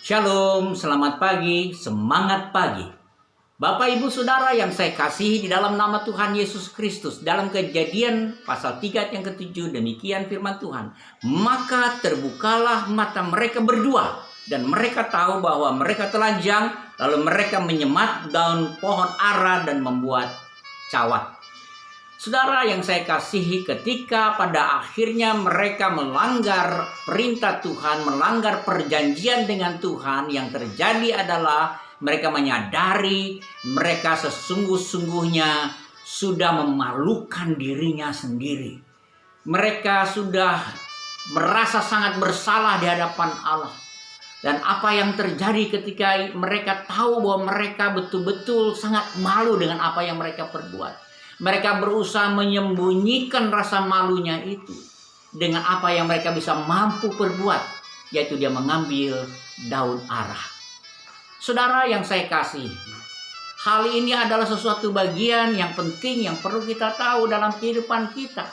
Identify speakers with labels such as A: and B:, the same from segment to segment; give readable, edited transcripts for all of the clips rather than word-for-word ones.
A: Shalom, selamat pagi, semangat pagi. Bapak Ibu Saudara yang saya kasihi di dalam nama Tuhan Yesus Kristus, dalam Kejadian pasal 3 yang ke-7 demikian firman Tuhan. Maka terbukalah mata mereka berdua dan mereka tahu bahwa mereka telanjang, lalu mereka menyemat daun pohon ara dan membuat cawat. Saudara yang saya kasihi, ketika pada akhirnya mereka melanggar perintah Tuhan, melanggar perjanjian dengan Tuhan, yang terjadi adalah mereka menyadari mereka sesungguh-sungguhnya sudah memalukan dirinya sendiri. Mereka sudah merasa sangat bersalah di hadapan Allah. Dan apa yang terjadi ketika mereka tahu bahwa mereka betul-betul sangat malu dengan apa yang mereka perbuat. Mereka berusaha menyembunyikan rasa malunya itu dengan apa yang mereka bisa mampu perbuat, yaitu dia mengambil daun ara. Saudara yang saya kasih, hal ini adalah sesuatu bagian yang penting yang perlu kita tahu dalam kehidupan kita.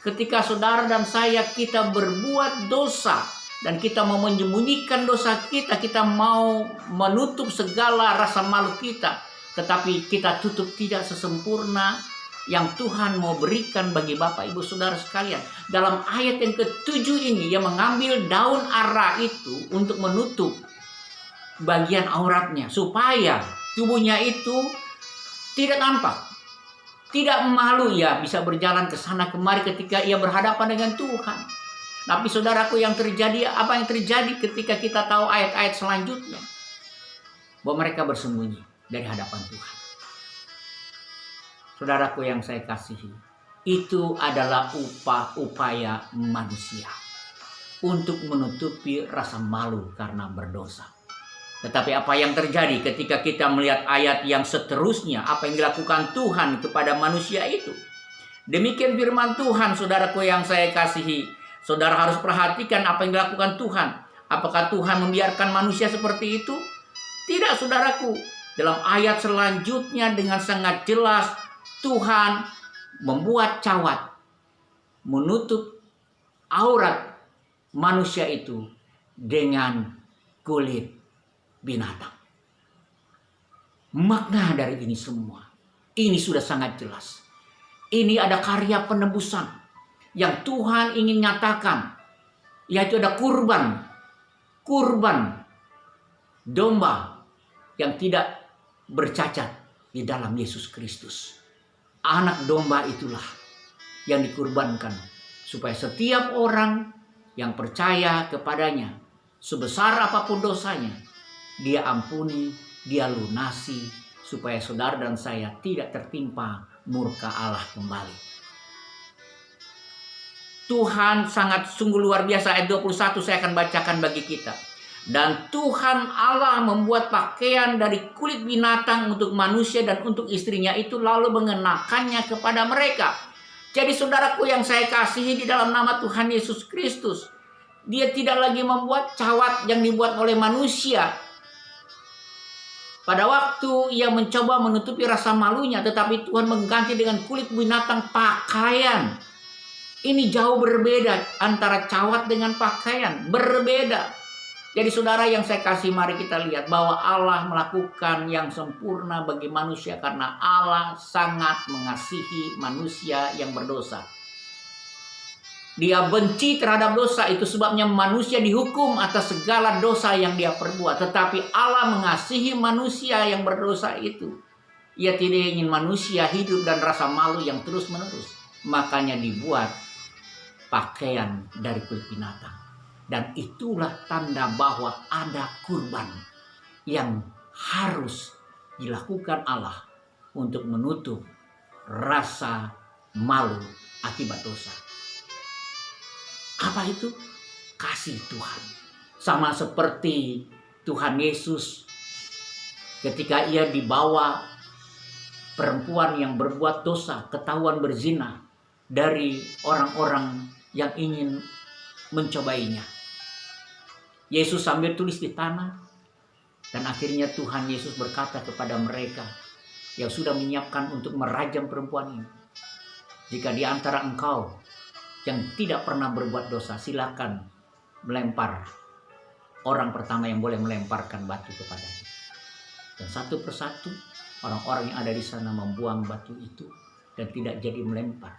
A: Ketika saudara dan saya kita berbuat dosa dan kita mau menyembunyikan dosa kita, kita mau menutup segala rasa malu kita, tetapi kita tutup tidak sesempurna yang Tuhan mau berikan bagi Bapak Ibu Saudara sekalian. Dalam ayat yang ke-7 ini, ia mengambil daun ara itu untuk menutup bagian auratnya, supaya tubuhnya itu tidak nampak, tidak malu, ia bisa berjalan ke sana kemari ketika ia berhadapan dengan Tuhan. Tapi saudaraku, yang terjadi, apa yang terjadi ketika kita tahu ayat-ayat selanjutnya? Bahwa mereka bersembunyi dari hadapan Tuhan. Saudaraku yang saya kasihi, itu adalah upaya manusia untuk menutupi rasa malu karena berdosa. Tetapi apa yang terjadi ketika kita melihat ayat yang seterusnya, apa yang dilakukan Tuhan kepada manusia itu? Demikian firman Tuhan, saudaraku yang saya kasihi. Saudara harus perhatikan apa yang dilakukan Tuhan. Apakah Tuhan membiarkan manusia seperti itu? Tidak, saudaraku. Dalam ayat selanjutnya dengan sangat jelas, Tuhan membuat cawat, menutup aurat manusia itu dengan kulit binatang. Makna dari ini semua, ini sudah sangat jelas. Ini ada karya penebusan yang Tuhan ingin nyatakan, yaitu ada kurban domba yang tidak bercacat di dalam Yesus Kristus. Anak domba itulah yang dikurbankan supaya setiap orang yang percaya kepadanya, sebesar apapun dosanya, dia ampuni, dia lunasi, supaya saudara dan saya tidak tertimpa murka Allah kembali. Tuhan sangat sungguh luar biasa. Ayat 21 saya akan bacakan bagi kita. Dan Tuhan Allah membuat pakaian dari kulit binatang untuk manusia dan untuk istrinya itu, lalu mengenakannya kepada mereka. Jadi saudaraku yang saya kasihi di dalam nama Tuhan Yesus Kristus, dia tidak lagi membuat cawat yang dibuat oleh manusia. Pada waktu ia mencoba menutupi rasa malunya, tetapi Tuhan mengganti dengan kulit binatang pakaian. Ini jauh berbeda antara cawat dengan pakaian, berbeda. Jadi saudara yang saya kasih, mari kita lihat bahwa Allah melakukan yang sempurna bagi manusia karena Allah sangat mengasihi manusia yang berdosa. Dia benci terhadap dosa, itu sebabnya manusia dihukum atas segala dosa yang dia perbuat. Tetapi Allah mengasihi manusia yang berdosa itu. Ia tidak ingin manusia hidup dan rasa malu yang terus-menerus. Makanya dibuat pakaian dari kulit binatang. Dan itulah tanda bahwa ada kurban yang harus dilakukan Allah untuk menutup rasa malu akibat dosa. Apa itu? Kasih Tuhan. Sama seperti Tuhan Yesus ketika ia dibawa perempuan yang berbuat dosa, ketahuan berzina dari orang-orang yang ingin mencobainya. Yesus sambil tulis di tanah, dan akhirnya Tuhan Yesus berkata kepada mereka yang sudah menyiapkan untuk merajam perempuan ini, jika di antara engkau yang tidak pernah berbuat dosa, silakan melempar orang pertama yang boleh melemparkan batu kepadanya. Dan satu persatu orang-orang yang ada di sana membuang batu itu dan tidak jadi melempar.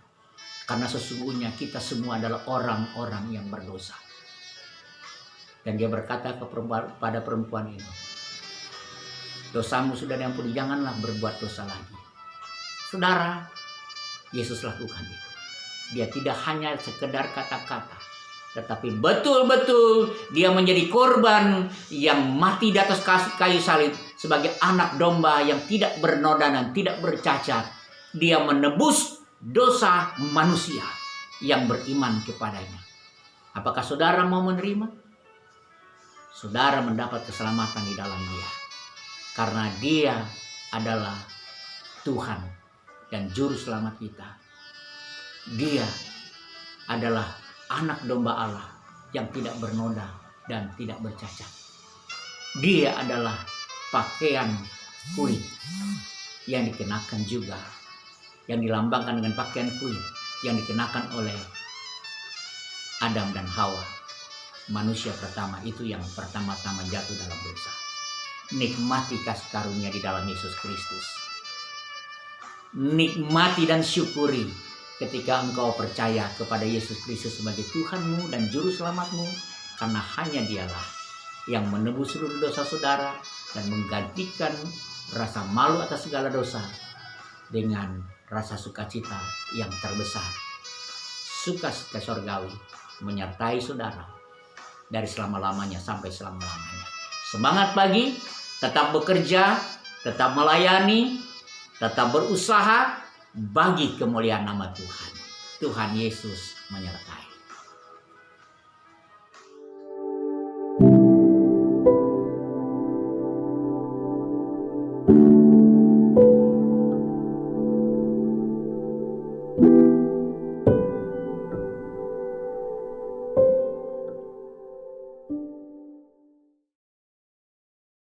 A: Karena sesungguhnya kita semua adalah orang-orang yang berdosa. Dan dia berkata kepada perempuan ini, dosamu sudah diampuni, janganlah berbuat dosa lagi. Saudara, Yesus lakukan itu. Dia tidak hanya sekedar kata-kata, tetapi betul-betul dia menjadi korban yang mati di atas kayu salib sebagai anak domba yang tidak bernoda dan tidak bercacat. Dia menebus dosa manusia yang beriman kepadanya. Apakah saudara mau menerima? Saudara mendapat keselamatan di dalam Dia. Karena Dia adalah Tuhan dan Juru Selamat kita. Dia adalah anak domba Allah yang tidak bernoda dan tidak bercacat. Dia adalah pakaian kulit yang dikenakan juga, yang dilambangkan dengan pakaian kulit yang dikenakan oleh Adam dan Hawa, manusia pertama itu yang pertama-tama jatuh dalam dosa. Nikmati kasih karunia di dalam Yesus Kristus. Nikmati dan syukuri ketika engkau percaya kepada Yesus Kristus sebagai Tuhanmu dan Juru Selamatmu, karena hanya Dialah yang menebus seluruh dosa saudara dan menggantikan rasa malu atas segala dosa dengan rasa sukacita yang terbesar. Sukacita sorgawi menyertai saudara dari selama-lamanya sampai selama-lamanya. Semangat pagi, tetap bekerja, tetap melayani, tetap berusaha bagi kemuliaan nama Tuhan. Tuhan Yesus menyertai.